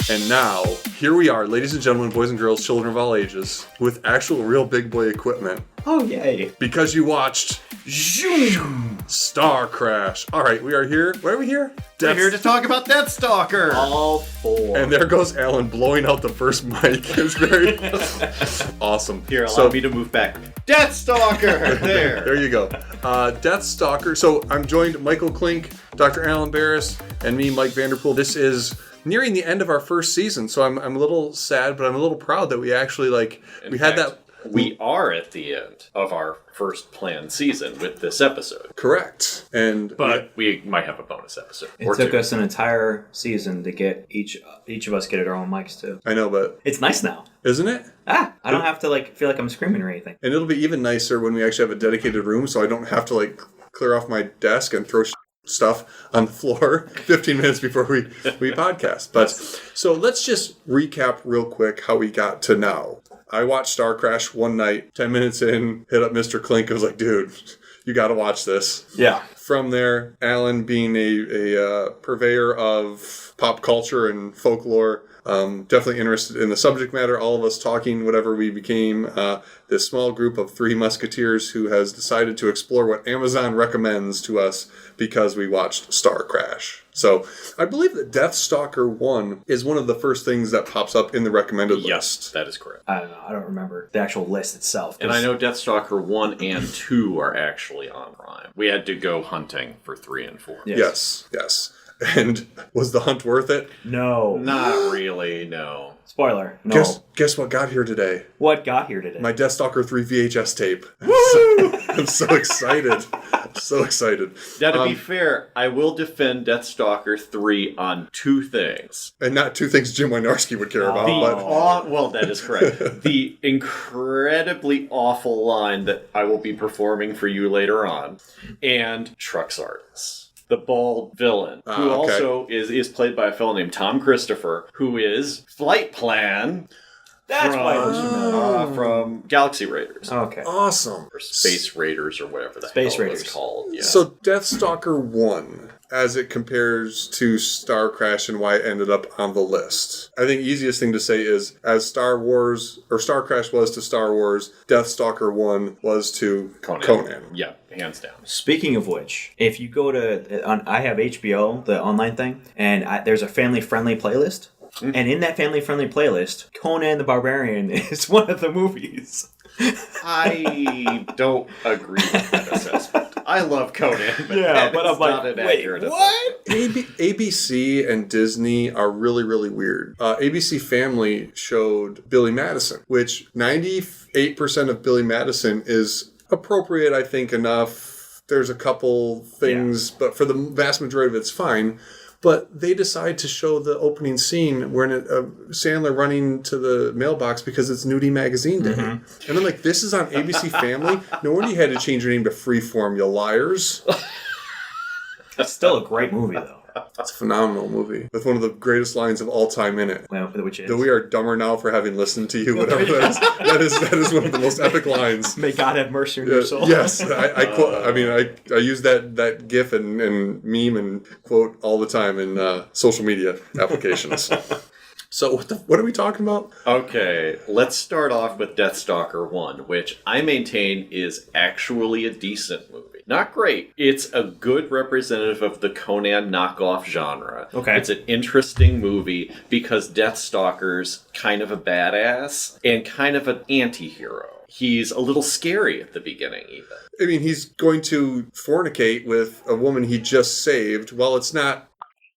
And now, here we are, ladies and gentlemen, boys and girls, children of all ages, with actual real big boy equipment. Oh, yay. Because you watched Starcrash. All right, we are here. Why are we here? We're here to talk about Deathstalker. All four. And there goes Alan blowing out the first mic. It's very awesome. Here, allow me to move back. Deathstalker! There. There you go. Deathstalker. So I'm joined Michael Clink, Dr. Alan Barris, and me, Mike Vanderpool. This is nearing the end of our first season, so I'm a little sad, but I'm a little proud that we actually, had that... We are at the end of our first planned season with this episode. Correct. But we might have a bonus episode. It took us an entire season to get each of us get our own mics, too. I know, but... It's nice now. Isn't it? I don't have to, feel like I'm screaming or anything. And it'll be even nicer when we actually have a dedicated room, so I don't have to, clear off my desk and throw stuff on the floor 15 minutes before we podcast. But so let's just recap real quick how we got to now. I watched Starcrash one night, 10 minutes in, hit up Mr. Clink. I was like, dude, you got to watch this. Yeah. From there, Alan being a purveyor of pop culture and folklore, definitely interested in the subject matter. All of us talking, whatever we became, this small group of three musketeers who has decided to explore what Amazon recommends to us because we watched Starcrash. So I believe that Deathstalker 1 is one of the first things that pops up in the recommended list. Yes, that is correct. I don't know. I don't remember the actual list itself. And I know Deathstalker 1 and 2 are actually on Prime. We had to go hunting for 3 and 4. Yes. And was the hunt worth it? No. Not really, no. Spoiler. No. Guess what got here today? What got here today? My Deathstalker 3 VHS tape. I'm so excited. So excited. Now, to be fair, I will defend Deathstalker 3 on 2 things. And not 2 things Jim Wynorski would care about. Well, that is correct. The incredibly awful line that I will be performing for you later on, and Truxart's. The bald villain, who also is played by a fellow named Tom Christopher, who is Flight Plan. That's from Galaxy Raiders. Okay. Awesome. Or Space Raiders or whatever the Space hell Raiders. it's called. Yeah. So Deathstalker 1, as it compares to Starcrash and why it ended up on the list. I think easiest thing to say is, as Starcrash was to Star Wars, Deathstalker 1 was to Conan. Yeah, hands down. Speaking of which, if you go to... I have HBO, the online thing, and there's a family-friendly playlist. Mm-hmm. And in that family-friendly playlist, Conan the Barbarian is one of the movies. I don't agree with that assessment. I love Conan, but I'm like, wait, what? ABC and Disney are really, really weird. ABC Family showed Billy Madison, which 98% of Billy Madison is appropriate, I think, enough. There's a couple things, but for the vast majority of it's fine. But they decide to show the opening scene where Sandler running to the mailbox because it's Nudie Magazine Day. Mm-hmm. And I'm like, this is on ABC Family? No wonder you had to change your name to Freeform, you liars. That's still a great movie, though. It's a phenomenal movie with one of the greatest lines of all time in it. Well, which is? That we are dumber now for having listened to you, whatever that is. That is one of the most epic lines. May God have mercy on your soul. Yes, I use that GIF and meme and quote all the time in social media applications. So what are we talking about? Okay, let's start off with Deathstalker 1, which I maintain is actually a decent movie. Not great. It's a good representative of the Conan knockoff genre. Okay. It's an interesting movie because Deathstalker's kind of a badass and kind of an anti-hero. He's a little scary at the beginning, even. I mean, he's going to fornicate with a woman he just saved. Well, it's not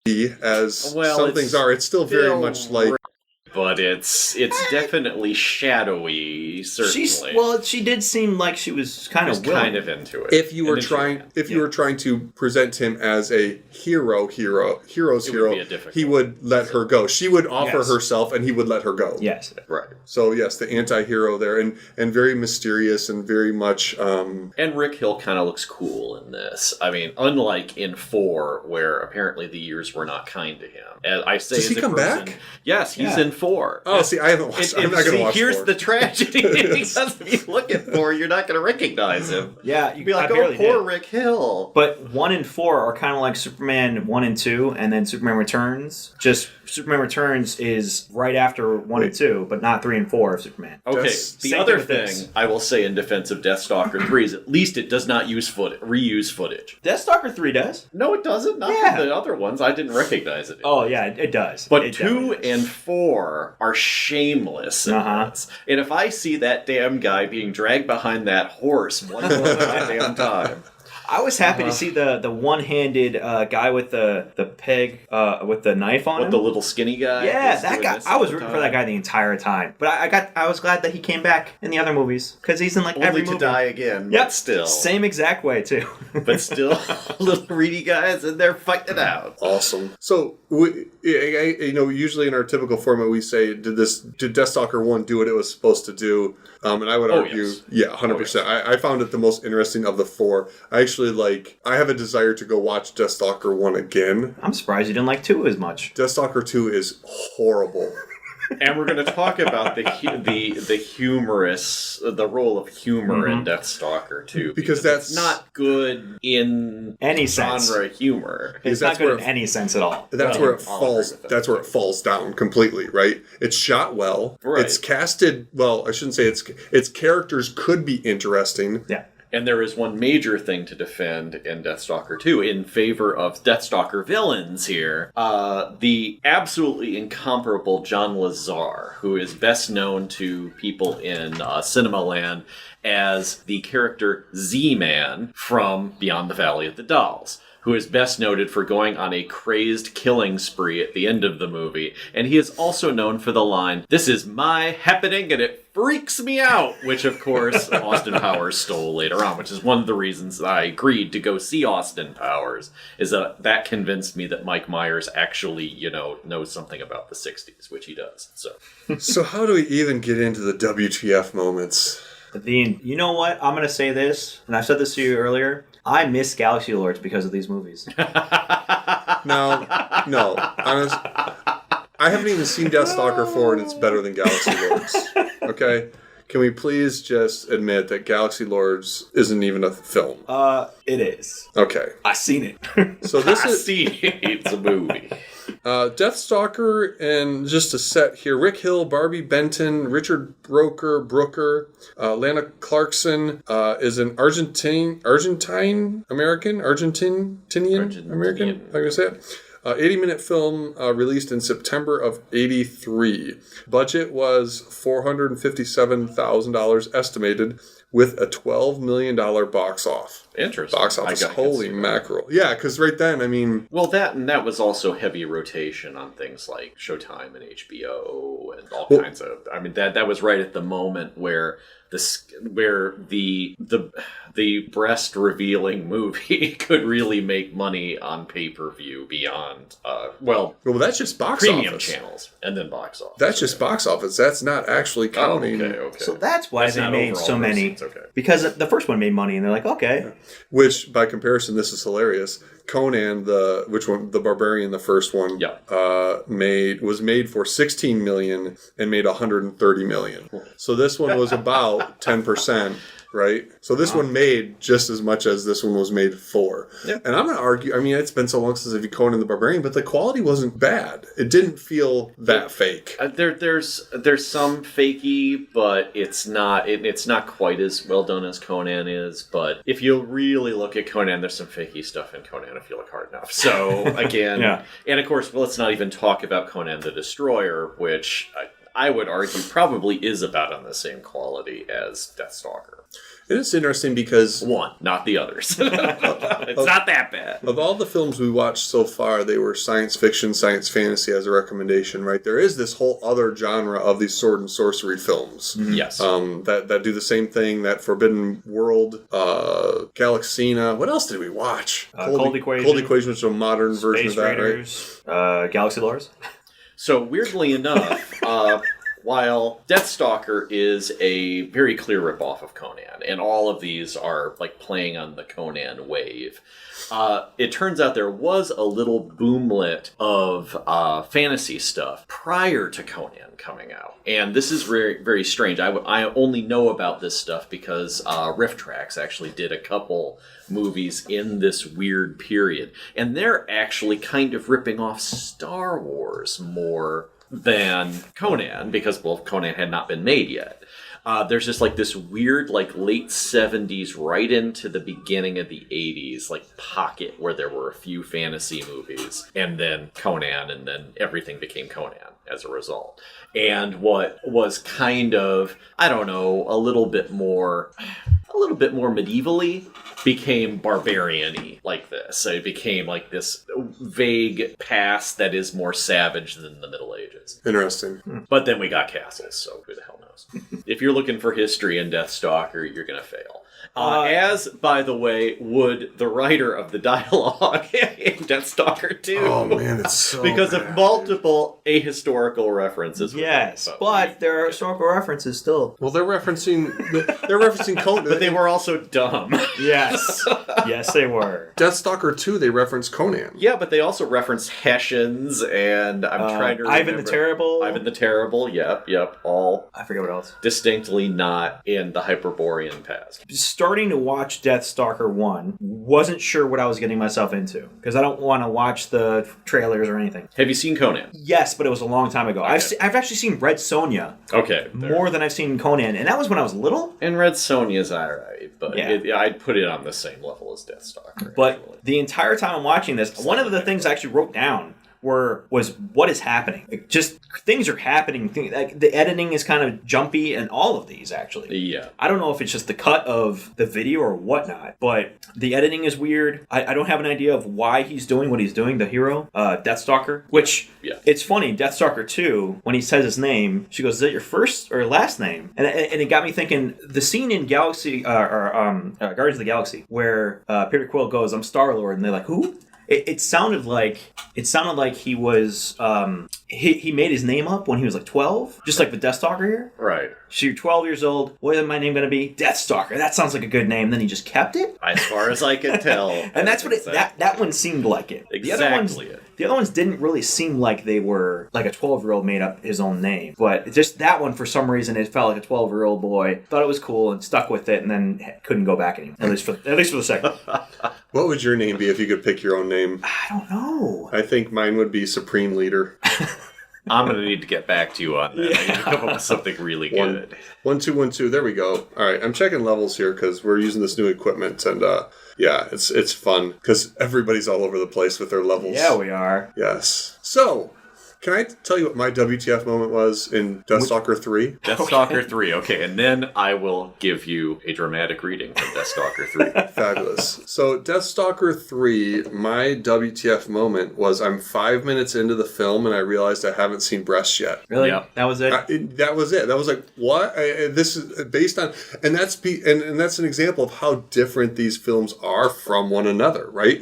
as some things are. It's still very much like... But it's definitely shadowy, certainly. She did seem like she was kind of into it. If you were trying to present him as a hero's hero, he would let her go. She would offer herself, and he would let her go. Yes, right. So yes, the anti-hero there, and very mysterious and very much. And Rick Hill kind of looks cool in this. I mean, unlike in 4, where apparently the years were not kind to him. As I say, does he come back? Yes, he's in 4. Oh, see, I haven't watched. I'm not going to watch 4. Here's the tragedy. Because if you look at 4, you're not going to recognize him. Yeah, you'd be like, oh, poor Rick Hill. But 1 and 4 are kind of like Superman 1 and 2, and then Superman Returns. Just Superman Returns is right after 1 and 2, but not 3 and 4 of Superman. Okay, the Same other with thing this. I will say in defense of Deathstalker 3 is at least it does not reuse footage. Deathstalker 3 does. No, it doesn't. Not Yeah. the other ones. I didn't recognize it. Oh, yeah, it does. But It 2 definitely does. and 4 are shameless in this. And if I see that damn guy being dragged behind that horse one more goddamn time. I was happy to see the one-handed guy with the peg with the knife on him. With the little skinny guy. Yeah, who's that doing guy. this I was all the rooting time. for that guy the entire time. But I was glad that he came back in the other movies because he's in like Only every to movie. die again. Yep, But still. same exact way too. But still, little reedy guys, and they're fighting it out. Awesome. So, usually in our typical format, we say, did Deathstalker 1 do what it was supposed to do? And I would argue, yes. yeah, 100%. I found it the most interesting of the 4. I have a desire to go watch Deathstalker 1 again. I'm surprised you didn't like 2 as much. Deathstalker 2 is horrible. And we're going to talk about the humorous, the role of humor in Deathstalker too, Because that's it's not good in Any genre sense. humor. It's that's not good where in any sense at all. That's Well, where it I'll falls. agree with that. That's where it falls down completely, right? It's shot well. Right. It's casted well. I shouldn't say its characters could be interesting. Yeah. And there is one major thing to defend in Deathstalker 2 in favor of Deathstalker villains here. The absolutely incomparable John Lazar, who is best known to people in cinema land as the character Z-Man from Beyond the Valley of the Dolls, who is best noted for going on a crazed killing spree at the end of the movie. And he is also known for the line, "This is my happening and it freaks me out," which of course Austin Powers stole later on, which is one of the reasons that I agreed to go see Austin Powers, is that convinced me that Mike Myers actually, knows something about the 60s, which he does. So how do we even get into the WTF moments? You know what? I'm going to say this, and I said this to you earlier. I miss Galaxy Lords because of these movies. No. Honest, I haven't even seen Deathstalker 4, and it's better than Galaxy Lords. Okay? Can we please just admit that Galaxy Lords isn't even a film? It is. Okay. I seen it. So this I is see it's a movie. Deathstalker, and just to set here, Rick Hill, Barbie Benton, Richard Brooker, Lana Clarkson is an Argentinian American. I'm going to say it. 80-minute film released in September of 83. Budget was $457,000 estimated, with a $12 million box office. Interesting. Box office. Holy mackerel. Yeah, because right then, I mean... Well, that was also heavy rotation on things like Showtime and HBO and all kinds of... I mean, that was right at the moment where the breast revealing movie could really make money on pay-per-view beyond well, that's just box premium office. channels and then box office. That's just box office. That's not actually counting. Okay. So that's why they not made overall so many. proceeds, okay. Because the first one made money, and they're like, okay. Which, by comparison, this is hilarious. Conan, the Barbarian, the first one, was made for $16 million and made $130 million. So this one was about 10%. Right? So this one made just as much as this one was made for. Yeah. And I'm going to argue, I mean, it's been so long since I've seen Conan the Barbarian, but the quality wasn't bad. It didn't feel that fake. There's some fakey, but it's not quite as well done as Conan is. But if you really look at Conan, there's some fakey stuff in Conan if you look hard enough. So again, Yeah. And of course, let's not even talk about Conan the Destroyer, which I would argue probably is about on the same quality as Deathstalker. And it's interesting because... One, not the others. It's not that bad. Of all the films we watched so far, they were science fiction, science fantasy as a recommendation, right? There is this whole other genre of these sword and sorcery films. Yes. That do the same thing, that Forbidden World, Galaxina. What else did we watch? Cold Equation. Cold Equation, which is a modern version Space of that, Raiders, Galaxy Lords. So weirdly enough, while Deathstalker is a very clear ripoff of Conan, and all of these are like playing on the Conan wave, it turns out there was a little boomlet of fantasy stuff prior to Conan coming out. And this is very, very strange. I only know about this stuff because Riff Tracks actually did a couple movies in this weird period. And they're actually kind of ripping off Star Wars more than Conan, because, well, Conan had not been made yet. There's just like this weird, like late 70s, right into the beginning of the 80s, like pocket where there were a few fantasy movies, and then Conan, and then everything became Conan as a result. And what was kind of, I don't know, a little bit more medievally became barbarian-y like this. So it became like this vague past that is more savage than the Middle Ages. Interesting. But then we got castles, so who the hell knows? If you're looking for history in Deathstalker, you're going to fail. As, by the way, would the writer of the dialogue in Deathstalker 2. Oh, man, it's so because bad, of multiple ahistorical references. Yes, but there are historical references still. Well, they're referencing Conan. But they were also dumb. Yes. Yes, they were. Deathstalker 2, they reference Conan. Yeah, but they also reference Hessians, and I'm trying to remember. Ivan the Terrible. Ivan the Terrible, yep. All I forget what else. distinctly not in the Hyperborean past. Starting to watch Deathstalker 1, wasn't sure what I was getting myself into, because I don't want to watch the trailers or anything. Have you seen Conan? Yes, but it was a long time ago. Okay. I've actually seen Red Sonja Okay. more than I've seen Conan, and that was when I was little. And Red Sonja's alright, but Yeah. I'd put it on the same level as Deathstalker. But actually. the entire time I'm watching this, one of the things I actually wrote down was what is happening. Like, just things are happening. Like, the editing is kind of jumpy in all of these, actually. Yeah. I don't know if it's just the cut of the video or whatnot, but the editing is weird. I don't have an idea of why he's doing what he's doing, the hero, Deathstalker, which it's funny. Deathstalker 2, when he says his name, she goes, "Is that your first or last name?" And it got me thinking, the scene in Guardians of the Galaxy where Peter Quill goes, "I'm Star-Lord," and they're like, "Who?" It sounded like he was he made his name up when he was like 12, just like the Deathstalker here. Right. So you're 12 years old. What is my name going to be? Deathstalker. That sounds like a good name. Then he just kept it. As far as I could tell. And that's what that one seemed like it. Exactly. The other ones didn't really seem like they were like a 12-year-old made up his own name. But just that one, for some reason, it felt like a 12-year-old boy. Thought it was cool and stuck with it, and then couldn't go back anymore. At least for the second. What would your name be if you could pick your own name? I don't know. I think mine would be Supreme Leader. I'm going to need to get back to you on that. I need to come up with something really good. 1212. There we go. All right, I'm checking levels here because we're using this new equipment, and yeah, it's fun because everybody's all over the place with their levels. Yeah, we are. Yes. So, can I tell you what my WTF moment was in Deathstalker 3? Deathstalker 3, okay. And then I will give you a dramatic reading from Deathstalker 3. Fabulous. So, Deathstalker 3, my WTF moment was I'm 5 minutes into the film and I realized I haven't seen breasts yet. Really? Yeah. That was it? That was it. That was like, what? This is based on... And that's an example of how different these films are from one another, right?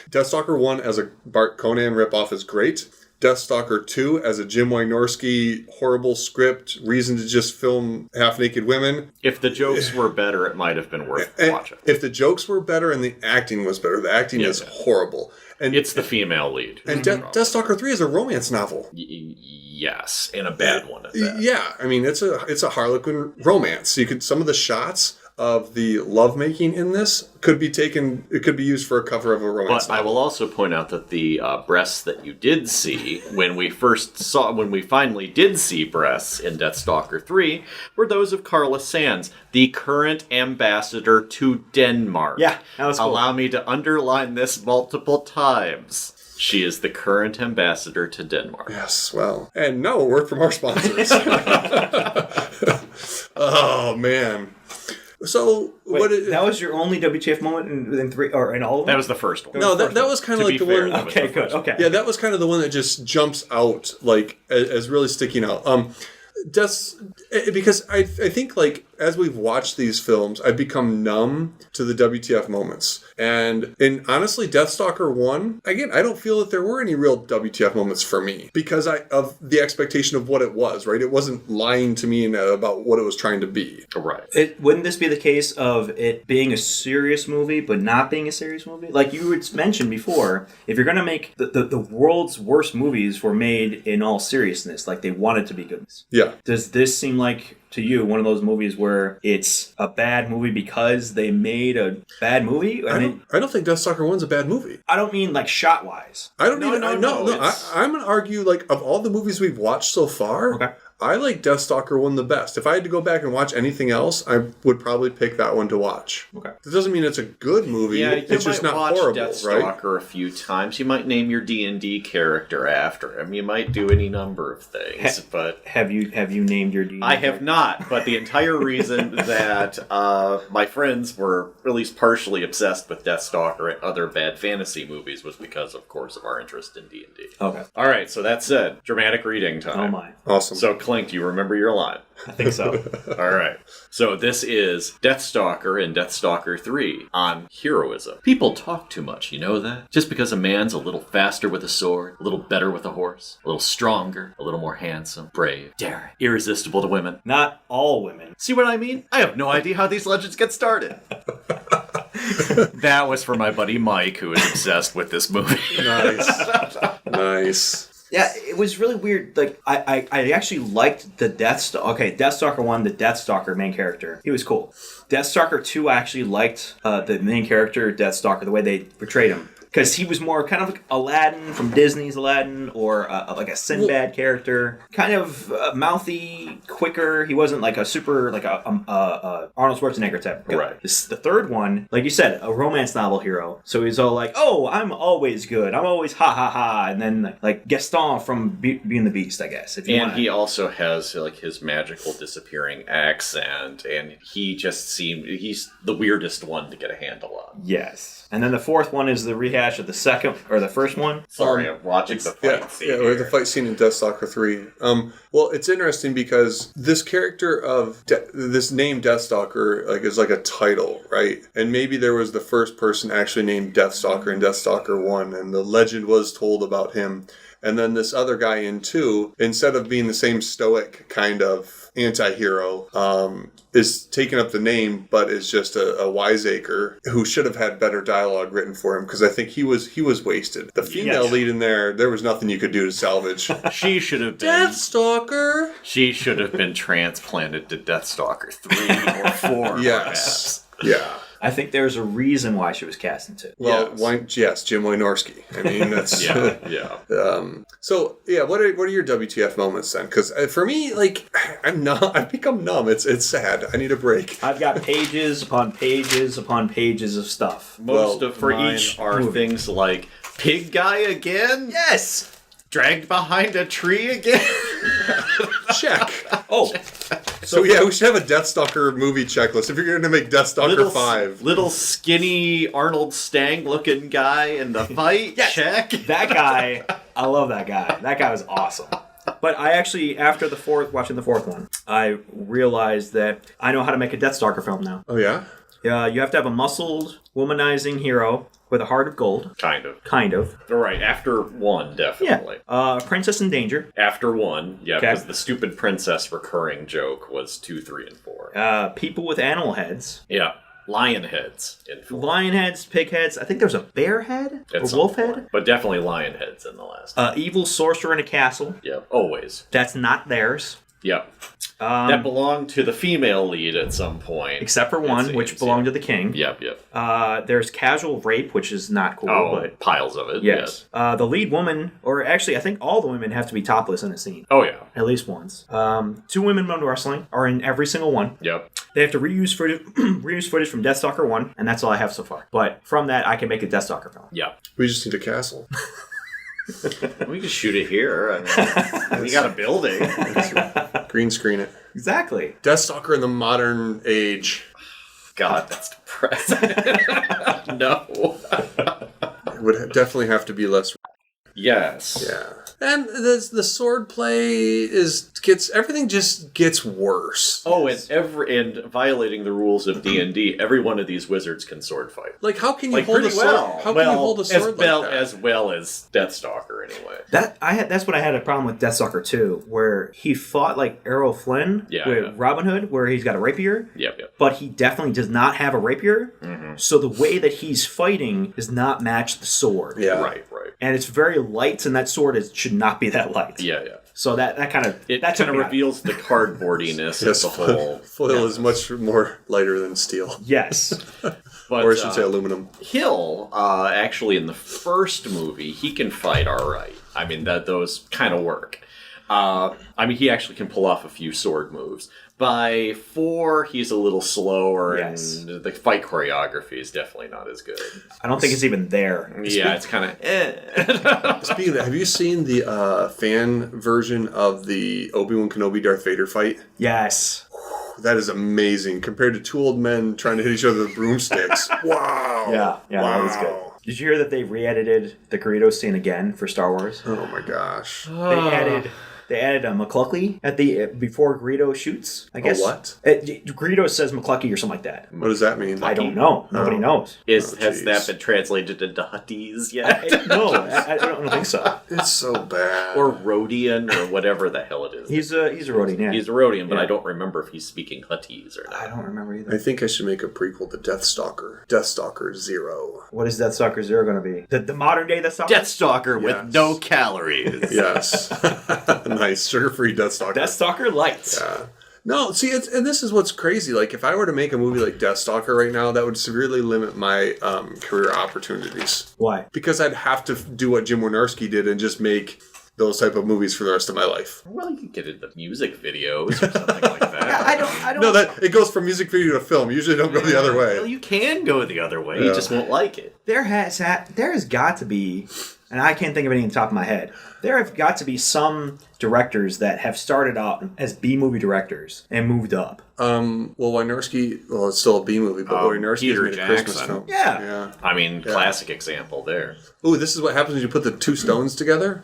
Deathstalker 1 as a Bart Conan ripoff is great. Deathstalker 2 as a Jim Wynorski horrible script, reason to just film half-naked women. If the jokes were better, it might have been worth watching. If the jokes were better and the acting was better, the acting is horrible. And it's the female lead. And Deathstalker 3 is a romance novel. Yes, and a bad one at that. Yeah, I mean, it's a Harlequin romance. Some of the shots of the lovemaking in this could be used for a cover of a romance But I novel. will also point out that the breasts that you did see when we finally did see breasts in Deathstalker 3 were those of Carla Sands, the current ambassador to Denmark. Yeah, that was cool. Allow me to underline this multiple times. She is the current ambassador to Denmark. Yes, well. And no, a word from our sponsors. Oh, man. So, that was your only WTF moment in 3 or in all of them? That was the first one. No, that was kind of like the one. Okay, good. Okay. Yeah, that was kind of the one that just jumps out like as really sticking out. Because I think like as we've watched these films, I've become numb to the WTF moments. And honestly, Deathstalker 1, again, I don't feel that there were any real WTF moments for me because of the expectation of what it was, right? It wasn't lying to me about what it was trying to be. Right. Wouldn't this be the case of it being a serious movie, but not being a serious movie? Like you had mentioned before, if you're going to make the world's worst movies were made in all seriousness, like they wanted to be good. Yeah. Does this seem like, to you, one of those movies where it's a bad movie because they made a bad movie? I don't think Deathstalker 1's a bad movie. I don't mean like shot-wise. I don't even... I'm going to argue, like, of all the movies we've watched so far... Okay. I like Deathstalker 1 the best. If I had to go back and watch anything else, I would probably pick that one to watch. Okay. That doesn't mean it's a good movie. Yeah, it's just not horrible, Deathstalker right? a few times. You might name your D&D character after him. You might do any number of things, but have you named your D&D? I have not. But the entire reason that my friends were at least partially obsessed with Deathstalker and other bad fantasy movies was because, of course, of our interest in D&D. Okay. All right. So that said, dramatic reading time. Oh my. Awesome. So Clink, do you remember your line? I think so. All right. So this is Deathstalker and Deathstalker 3 on heroism. People talk too much, you know that? Just because a man's a little faster with a sword, a little better with a horse, a little stronger, a little more handsome, brave, daring, irresistible to women. Not all women. See what I mean? I have no idea how these legends get started. That was for my buddy Mike, who is obsessed with this movie. Nice. Yeah, it was really weird. Like, I actually liked the Deathstalker. Okay, Deathstalker 1, the Deathstalker main character. He was cool. Deathstalker 2, I actually liked the main character, Deathstalker, the way they portrayed him. Because he was more kind of like Aladdin from Disney's Aladdin, or like a Sinbad character. Kind of mouthy, quicker. He wasn't like a super, like a Arnold Schwarzenegger type. Right. The third one, like you said, a romance novel hero. So he's all like, oh, I'm always good. I'm always ha ha ha. And then like Gaston from Beauty and the Beast, I guess. And he also has like his magical disappearing accent, and he just he's the weirdest one to get a handle on. Yes. And then the fourth one is the rehash of the second, or the first one. Sorry, I'm watching the fight scene. Yeah, or the fight scene in Deathstalker 3. Well, it's interesting because this character of this name Deathstalker is like a title, right? And maybe there was the first person actually named Deathstalker in Deathstalker 1, and the legend was told about him. And then this other guy in 2, instead of being the same stoic kind of anti-hero, is taking up the name, but is just a wiseacre who should have had better dialogue written for him, because I think he was wasted. The female lead in there was nothing you could do to salvage. She should have been Deathstalker! She should have been transplanted to Deathstalker 3 or 4. Yes. Perhaps. Yeah. I think there's a reason why she was cast into it. Well, yes, Jim Wynorski. I mean, that's... yeah. So, what are your WTF moments then? Because for me, I've become numb. It's sad. I need a break. I've got pages upon pages upon pages of stuff. Most of mine each are movie. things like, pig guy again? Yes! Dragged behind a tree again? Check. Oh. So we should have a Deathstalker movie checklist if you're going to make Deathstalker 5. Little skinny Arnold Stang looking guy in the fight? Yes. Check. That guy, I love that guy. That guy was awesome. But I actually, after watching the fourth one, I realized that I know how to make a Deathstalker film now. Oh, yeah? You have to have a muscled, womanizing hero with a heart of gold. Kind of. All right, after 1, definitely. Yeah. Princess in Danger. After 1, yeah, Okay. because the stupid princess recurring joke was 2, 3, and 4. People with animal heads. Yeah. Lion heads in 4. Lion heads, pig heads. I think there's a bear head or wolf head. But definitely lion heads in the last. Evil sorcerer in a castle. Yep, always. That's not theirs. Yep. That belonged to the female lead at some point. Except for one, which belonged to the king. Yep. There's casual rape, which is not cool. But piles of it. yes. The lead woman, or actually, I think all the women have to be topless in a scene. Oh, yeah. At least once. 2 women in wrestling are in every single one. Yep. They have to reuse footage from Deathstalker 1, and that's all I have so far. But from that, I can make a Deathstalker film. Yep. We just need a castle. We can shoot it here. I mean, we got a building. Green screen it. Exactly. Deathstalker in the modern age. God, that's depressing. No. It would definitely have to be less... Yes. Yeah. And the sword play everything just gets worse. Oh, and violating the rules of D&D, every one of these wizards can sword fight. Like, how can you hold a sword? How can you hold a sword like that? As well as Deathstalker, anyway. That's what I had a problem with Deathstalker 2, where he fought like Errol Flynn with Robin Hood, where he's got a rapier. Yep. But he definitely does not have a rapier. Mm-hmm. So the way that he's fighting does not match the sword. Yeah. Right. And it's very light, and that sword should not be that light. Yeah. So that kind of reveals the cardboardiness of the whole. Foil is much more lighter than steel. Yes. But, or I should say aluminum. Hill, actually in the first movie, he can fight all right. I mean, those kind of work. He actually can pull off a few sword moves. By 4, he's a little slower, and the fight choreography is definitely not as good. I don't think it's even there. Yeah, it's kind of Speaking of that, have you seen the fan version of the Obi-Wan Kenobi Darth Vader fight? Yes. That is amazing compared to two old men trying to hit each other with broomsticks. Wow. Yeah, wow. That was good. Did you hear that they re-edited the Greedo scene again for Star Wars? Oh my gosh. They added a McClucky before Greedo shoots, I guess. What? Greedo says McClucky or something like that. What does that mean? I don't know. Nobody knows. Has that been translated into Hutties yet? No, I don't think so. It's so bad. Or Rhodian, or whatever the hell it is. He's a Rhodian, yeah. He's a Rhodian, but I don't remember if he's speaking Hutties or not. I don't remember either. I think I should make a prequel to Deathstalker. Deathstalker 0. What is Deathstalker 0 going to be? The modern day Deathstalker? Deathstalker with no calories. Yes. Nice. Sugar-free Deathstalker. Deathstalker Light. Yeah. No, see, and this is what's crazy. Like, if I were to make a movie like Deathstalker right now, that would severely limit my career opportunities. Why? Because I'd have to do what Jim Wynorski did and just make those type of movies for the rest of my life. Well, you can get into music videos or something like that. Yeah, I don't. No, that it goes from music video to film. Usually, don't go the other way. Well, you can go the other way. You just won't like it. There has got to be, and I can't think of any on the top of my head. There have got to be some directors that have started out as B-movie directors and moved up. Wynorski, it's still a B-movie, but Wynorski has made a Christmas film. Yeah. I mean, classic example there. Ooh, this is what happens when you put the two stones together?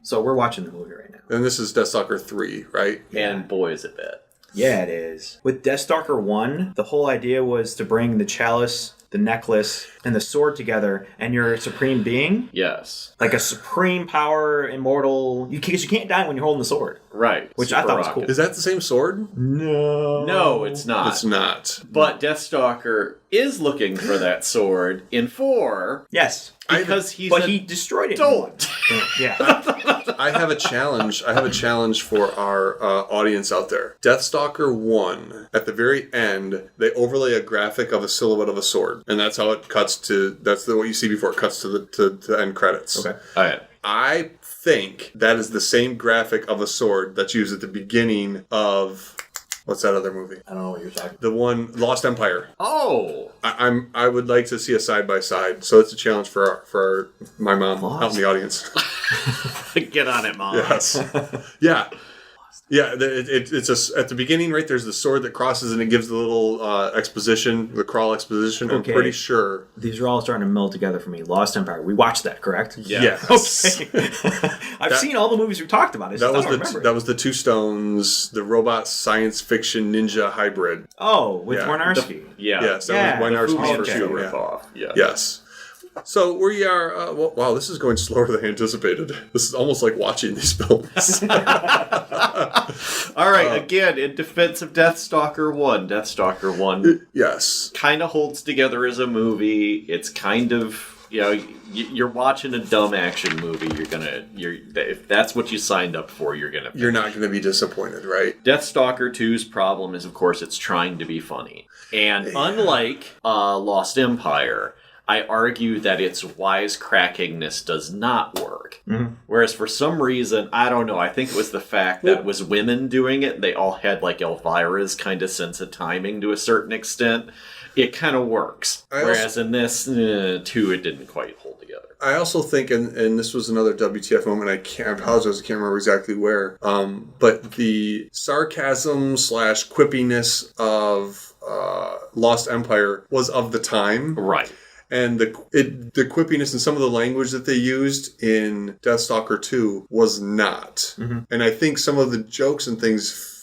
So we're watching the movie right now. And this is Deathstalker 3, right? And boy, is it bad. Yeah, it is. With Deathstalker 1, the whole idea was to bring the chalice, the necklace, and the sword together, and you're a supreme being. Yes. Like a supreme power, immortal. Because you can't die when you're holding the sword. Right. Which I thought was cool. Is that the same sword? No, it's not. It's not. But Deathstalker is looking for that sword in 4. Yes. Because he destroyed it. Don't. Yeah. I have a challenge. I have a challenge for our audience out there. Deathstalker 1, at the very end, they overlay a graphic of a silhouette of a sword. And that's how it cuts to, what you see before it cuts to the end credits. Okay. All right. I think that is the same graphic of a sword that's used at the beginning of... What's that other movie? I don't know what you're talking about. The one, Lost Empire. Oh! I would like to see a side-by-side, so it's a challenge for my mom out in the audience. Get on it, Mom. Yes. Yeah. Yeah, it's at the beginning, right, there's the sword that crosses and it gives the little exposition, the crawl exposition. Okay. I'm pretty sure. These are all starting to meld together for me. Lost Empire. We watched that, correct? Yeah. Yes. Okay. I've seen all the movies we talked about. That was the Two Stones, the robot science fiction ninja hybrid. Oh, with Wynorski. Yes, that was Wynorski's first film. Ripoff. Yeah. Yes. So we are, wow, this is going slower than anticipated. This is almost like watching these films. All right, again, in defense of Deathstalker 1, yes, kind of holds together as a movie. It's kind of, you're watching a dumb action movie. If that's what you signed up for, you're not going to be disappointed, right? Deathstalker 2's problem is, of course, it's trying to be funny. And unlike Lost Empire, I argue that its wisecrackingness does not work. Mm-hmm. Whereas for some reason, I don't know, I think it was the fact that it was women doing it. They all had like Elvira's kind of sense of timing to a certain extent. It kind of works. Whereas in this, too, it didn't quite hold together. I also think, and this was another WTF moment, I apologize, I can't remember exactly where, but the sarcasm / quippiness of Lost Empire was of the time. Right. And the quippiness and some of the language that they used in Deathstalker 2 was not. And I think some of the jokes and things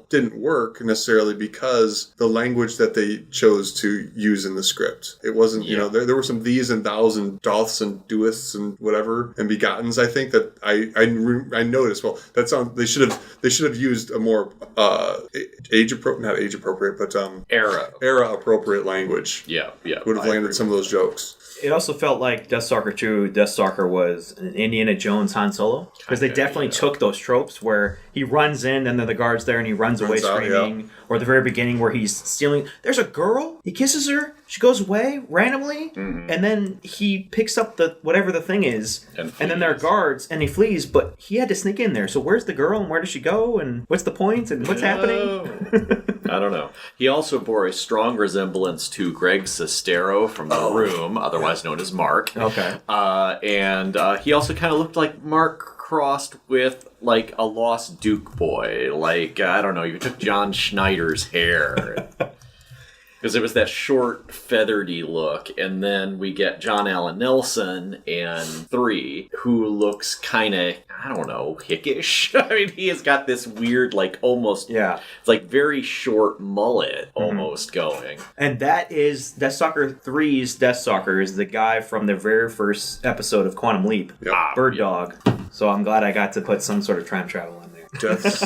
didn't work necessarily because the language that they chose to use in the script. It wasn't, you know, there were some these and thous and doths and doeths and whatever and begottens. I think that I noticed. Well, that sounds they should have used a more not age appropriate, but era appropriate language. Yeah. Would have landed some of those jokes. It also felt like Deathstalker 2, Deathstalker was an Indiana Jones Han Solo. Because they definitely took those tropes where he runs in and then the guard's there and he runs away screaming. Yeah. Or the very beginning where he's stealing. There's a girl. He kisses her. She goes away randomly. And then he picks up whatever the thing is. And then there are guards and he flees. But he had to sneak in there. So where's the girl and where does she go? And what's the point? And what's happening? I don't know. He also bore a strong resemblance to Greg Sestero from The Room, otherwise known as Mark. Okay. And he also kind of looked like Mark crossed with, like, a lost Duke boy. Like, I don't know, you took John Schneider's hair. Because it was that short, feathery look. And then we get John Allen Nelson in 3, who looks kind of, I don't know, hickish. I mean, he has got this weird, like, almost, it's like very short mullet almost going. And that is Deathstalker 3's Deathstalker is the guy from the very first episode of Quantum Leap, Bird Dog. So I'm glad I got to put some sort of time travel in there. Yes.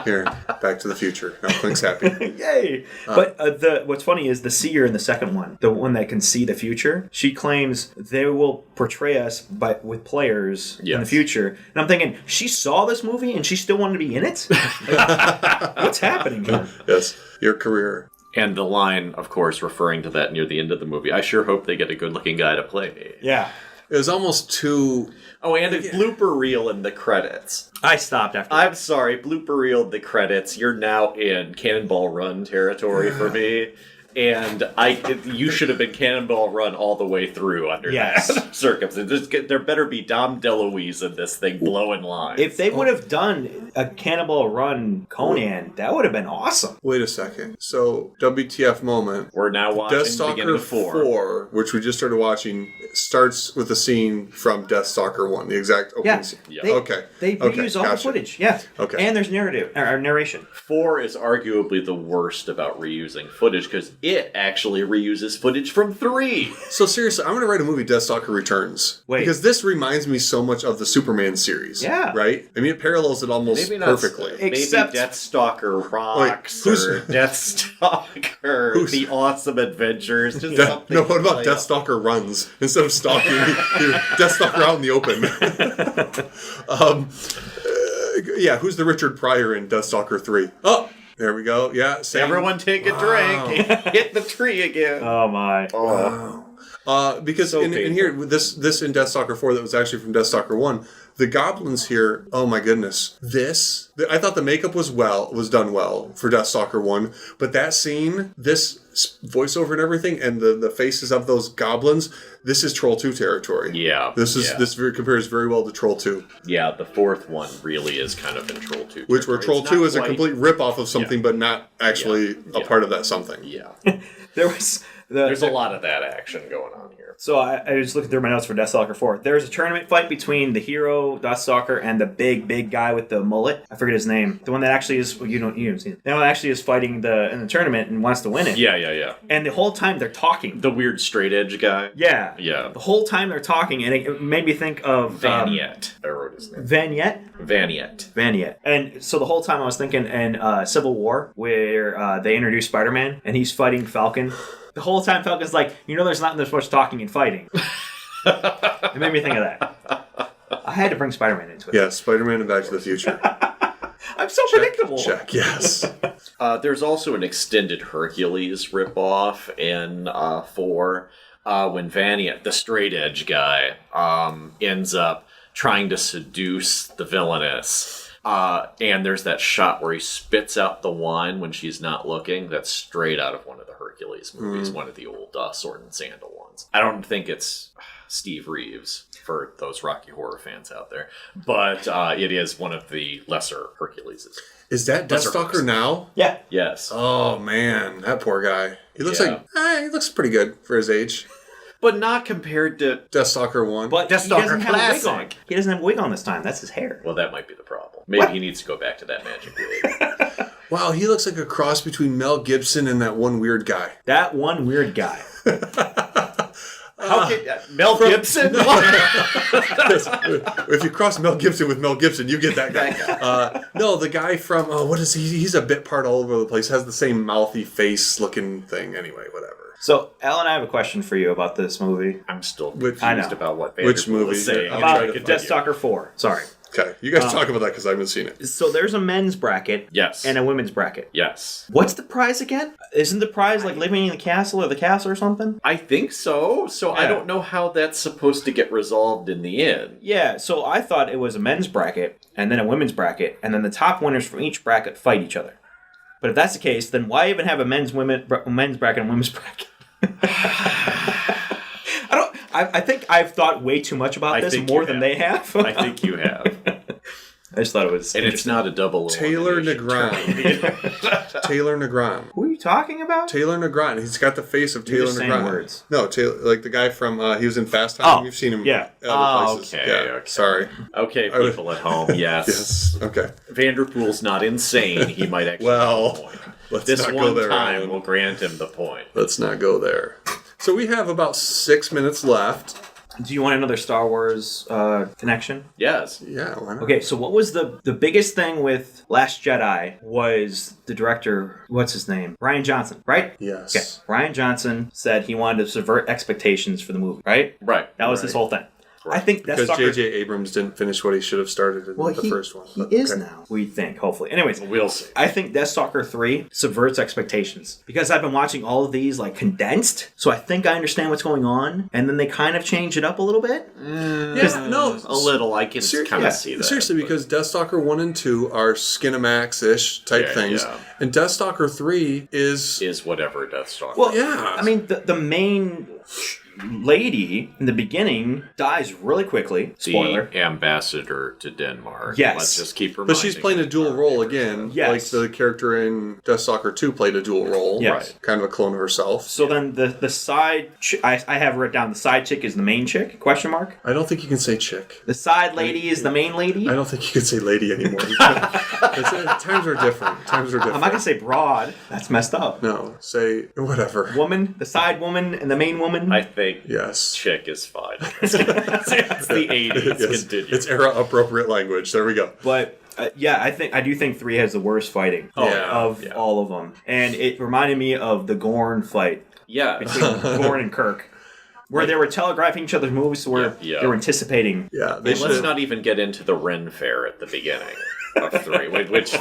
Here, Back to the Future. Now Clink's happy. Yay! But what's funny is the seer in the second one, the one that can see the future, she claims they will portray us with players in the future. And I'm thinking, she saw this movie and she still wanted to be in it? Like, what's happening here? Yes, your career. And the line, of course, referring to that near the end of the movie, I sure hope they get a good-looking guy to play me. Yeah. It was almost too... Oh, and a blooper reel in the credits. I stopped after I'm sorry, blooper reel in the credits. You're now in Cannonball Run territory for me. And you should have been Cannonball Run all the way through under that circumstance. There better be Dom DeLuise in this thing blowing lines. If they would have done a Cannonball Run Conan, that would have been awesome. Wait a second. So, WTF moment. We're now watching Deathstalker 4, which we just started watching, starts with a scene from Deathstalker 1, the exact opening scene. Yeah. They reuse all the footage. Yeah. Okay. And there's narration. 4 is arguably the worst about reusing footage because it actually reuses footage from 3. So seriously, I'm going to write a movie, Deathstalker Returns. Because this reminds me so much of the Superman series. Yeah. Right? I mean, it parallels it almost perfectly. Maybe Deathstalker Rocks or Deathstalker The Awesome Adventures. Just something no, what about Deathstalker Runs? Instead of stalking, Deathstalker out in the open. Who's the Richard Pryor in Deathstalker 3? Oh! There we go. Yeah. Same. Everyone take a drink. Hit the tree again. Oh, my. Wow. Because in here, this in Deathstalker 4 that was actually from Deathstalker 1, the goblins here, oh my goodness. I thought the makeup was done well for Deathstalker 1, but that scene, this voiceover and everything, and the faces of those goblins, this is Troll 2 territory. Yeah. This compares very well to Troll 2. Yeah, the fourth one really is kind of in Troll 2. Where Troll 2 is a complete rip-off of something, but not actually a part of that something. Yeah. There's a lot of that action going on here. So I was looking through my notes for Deathstalker 4. There's a tournament fight between the hero, Deathstalker, and the big guy with the mullet. I forget his name. The one that actually is... Well, you don't see it. The one that actually is fighting in the tournament and wants to win it. Yeah. And the whole time they're talking. The weird straight edge guy? Yeah. Yeah. The whole time they're talking, and it made me think of... Vaniette. I wrote his name. Vaniette. And so the whole time I was thinking in Civil War, where they introduced Spider-Man, and he's fighting Falcon... The whole time Falcon's like, there's not this much talking and fighting. It made me think of that. I had to bring Spider-Man into it. Yeah, Spider-Man and Back to the Future. I'm so predictable. Check, yes. There's also an extended Hercules ripoff in 4 when Vaniette, the straight edge guy, ends up trying to seduce the villainess. And there's that shot where he spits out the wine when she's not looking. That's straight out of one of the Hercules movies, one of the old Sword and Sandal ones. I don't think it's Steve Reeves, for those Rocky Horror fans out there, but it is one of the lesser Herculeses. Is that Deathstalker now? Yeah. Yes. Oh man, that poor guy. He looks he looks pretty good for his age. But not compared to Deathstalker 1. But Deathstalker he doesn't have a wig on. Classic. He doesn't have a wig on this time. That's his hair. Well, that might be the problem. Maybe he needs to go back to that magic wig. Wow, he looks like a cross between Mel Gibson and that one weird guy. That one weird guy. How can Mel Gibson? If you cross Mel Gibson with Mel Gibson, you get that guy. No, the guy from what is he? He's a bit part all over the place. Has the same mouthy face looking thing. Anyway, whatever. So, Alan, I have a question for you about this movie. I'm still Which- confused about what Which Vanderpool movie? is saying. I'll About try to find Deathstalker 4. Sorry. Okay, you guys talk about that because I haven't seen it. So there's a men's bracket Yes. and a women's bracket. Yes. What's the prize again? Isn't the prize like living in the castle or something? I think so. So I Yeah. don't know how that's supposed to get resolved in the end. Yeah, so I thought it was a men's bracket and then a women's bracket, and then the top winners from each bracket fight each other. But if that's the case, then why even have a men's bracket and women's bracket? I think I've thought way too much about this, more than they have. I think you have. I just thought it was And it's not a double Taylor elimination. Negron. Taylor Negron. Who are you talking about? Taylor Negron. He's got the face of You're Taylor just saying Negron. words. No, Taylor, like the guy from he was in Fast Time. Oh, You've seen him. yeah. Other places. Okay, Yeah. okay. Sorry. Okay, I was- people at home, yes. Yes. Okay. Vanderpool's not insane. He might actually Well, have a point. let's This not one go there. time Alan. will grant him the point. Let's not go there. So we have about 6 minutes left. Do you want another Star Wars connection? Yes. Yeah. Why not? Okay, so what was the biggest thing with Last Jedi was the director, what's his name? Rian Johnson, right? Yes. Okay, Rian Johnson said he wanted to subvert expectations for the movie, right? Right. That was his whole thing. I think Because Deathstalker... J.J. Abrams didn't finish what he should have started in the first one. He But, is okay. now, we think, hopefully. Anyways, We'll see. I think Deathstalker 3 subverts expectations. Because I've been watching all of these, like, condensed, so I think I understand what's going on, and then they kind of change it up a little bit. Yeah, no. A little. I can kind yeah, of see that. Seriously, because Deathstalker 1 and 2 are Skinamax-ish type Yeah, things. yeah. And Deathstalker 3 is... Is whatever Deathstalker. Well, Yeah. I mean, the main lady in the beginning dies really quickly. Spoiler. The ambassador to Denmark. Yes. Let's just keep reminding But she's playing a us dual our role favorite again. Yes. Like the character in Deathstalker 2 played a dual role. Yes. Right. Kind of a clone of herself. So then the side... I have written down the side chick is the main chick, question mark. I don't think you can say chick. The side lady is the main lady. I don't think you can say lady anymore. Times are different. Times are different. I'm not going to say broad. That's messed up. No, say whatever. Woman, the side woman, and the main woman. I think Yes. chick is fine. That's the 80s. Yes. Continue. It's era appropriate language. There we go. But yeah, I do think 3 has the worst fighting of yeah. all of them, and it reminded me of the Gorn fight Yeah. between Gorn and Kirk, where they were telegraphing each other's moves, where Yeah. they were anticipating. Yeah, they And should. let's not even get into the Ren Fair at the beginning of 3, which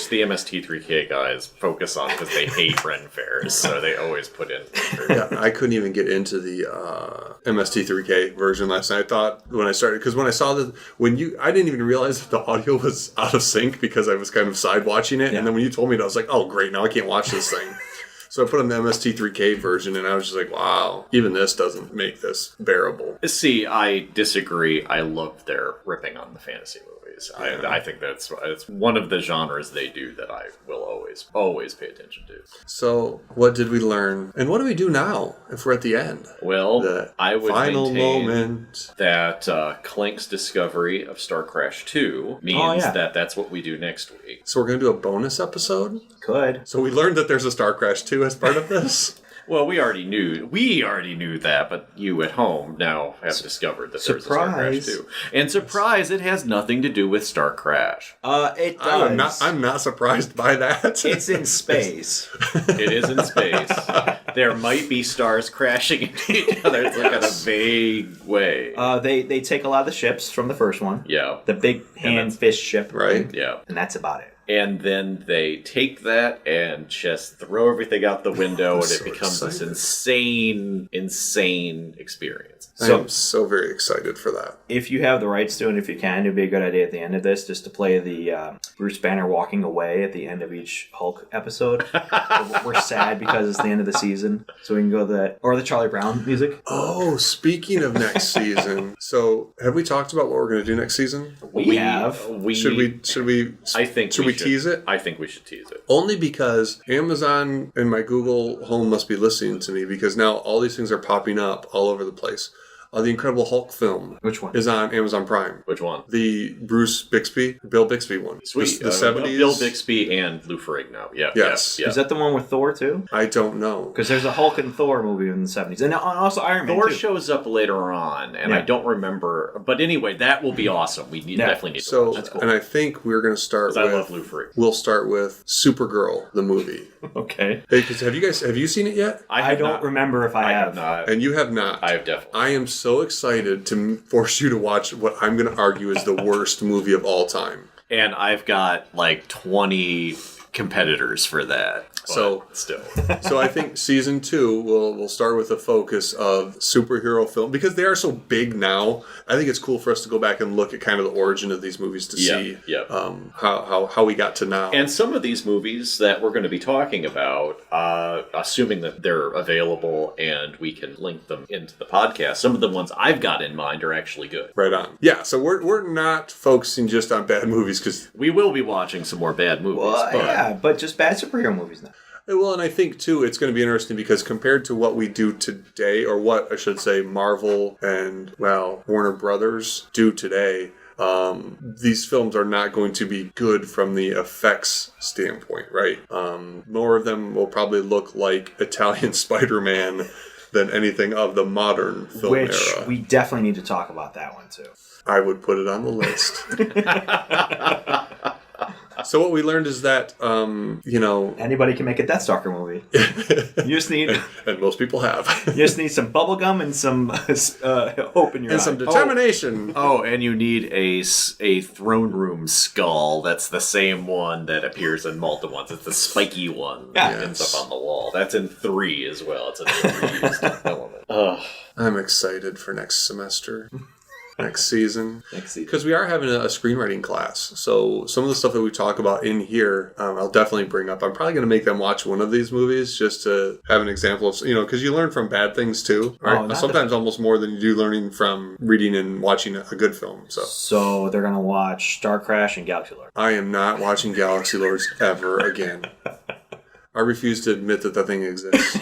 the MST3K guys focus on because they hate Ren Fairs, so they always put in. Yeah, I couldn't even get into the MST3K version last night. I thought when I started, because when I saw I didn't even realize that the audio was out of sync because I was kind of side watching it, and then when you told me that, I was like, oh great, now I can't watch this thing. So I put on the MST3K version, and I was just like, wow, even this doesn't make this bearable. See, I disagree. I love their ripping on the fantasy movies. I think it's one of the genres they do that I will always pay attention to. So what did we learn? And what do we do now if we're at the end? Well, The I would final maintain moment. that Clink's discovery of Starcrash 2 means yeah. that that's what we do next week. So we're going to do a bonus episode? Could. So we learned that there's a Starcrash 2 as part of this? Well, we already knew that, but you at home now have discovered that there's a Surprise. Starcrash 2. And surprise, it has nothing to do with Starcrash. It does. I'm not surprised by that. It's in space. It is in space. There might be stars crashing into each other. It's like in a vague way. They take a lot of the ships from the first one. Yeah. The big hand fish ship. Right? Yeah. And that's about it. And then they take that and just throw everything out the window, and so it becomes this excited. insane experience. So- I'm so very excited for that. If you have the rights to it, if you can, it'd be a good idea at the end of this just to play the Bruce Banner walking away at the end of each Hulk episode. We're sad because it's the end of the season, so we can go or the Charlie Brown music. Oh, speaking of next season, so have we talked about what we're going to do next season? We have. Should we? I think should we tease it? I think we should tease it. Only because Amazon and my Google Home must be listening to me, because now all these things are popping up all over the place. The Incredible Hulk film. Which one? Is on Amazon Prime. Which one? The Bill Bixby one. Sweet. The 70s. Bill Bixby and Lou Ferrigno. Yeah. Yes. Yeah. Is that the one with Thor too? I don't know. Because there's a Hulk and Thor movie in the 70s. And also Iron Man Thor too. shows up later on, and I don't remember. But anyway, that will be awesome. We definitely need to watch that. That's cool. And I think we're going to start with... I love Lou Ferrigno. We'll start with Supergirl, the movie. Okay. Hey, 'cause have you seen it yet? I don't remember if I have. not. And you have not. I have definitely. I am so excited to force you to watch what I'm going to argue is the worst movie of all time. And I've got like 20 competitors for that. So still. So I think season 2 will start with a focus of superhero film, because they are so big now. I think it's cool for us to go back and look at kind of the origin of these movies to see how we got to now. And some of these movies that we're going to be talking about, assuming that they're available and we can link them into the podcast, some of the ones I've got in mind are actually good. Right on. Yeah, so we're not focusing just on bad movies, because we will be watching some more bad movies. But just bad superhero movies now. well, and I think too it's going to be interesting because compared to what we do today, or what I should say Marvel and Warner Brothers do today, these films are not going to be good from the effects standpoint, right? More of them will probably look like Italian Spider-Man than anything of the modern film era. Which we definitely need to talk about that one too. I would put it on the list. So what we learned is that, anybody can make a Deathstalker movie. You just need, and most people have, you just need some bubble gum and some hope in your eye. and some determination. Oh, and you need a throne room skull. That's the same one that appears in Malta ones. It's the spiky one that ends up on the wall. That's in 3 as well. It's another reused element. I'm excited for next semester. Next season. Next season. Because we are having a screenwriting class. So some of the stuff that we talk about in here, I'll definitely bring up. I'm probably going to make them watch one of these movies just to have an example of, because you learn from bad things too. Right? Sometimes almost more than you do learning from reading and watching a good film. So they're going to watch Starcrash and Galaxy Lord. I am not watching Galaxy Lords ever again. I refuse to admit that thing exists.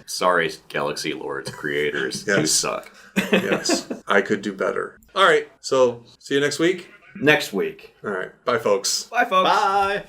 Sorry, Galaxy Lords creators. Yes. You suck. Yes. I could do better. All right. So see you next week. Next week. All right. Bye, folks. Bye, folks. Bye.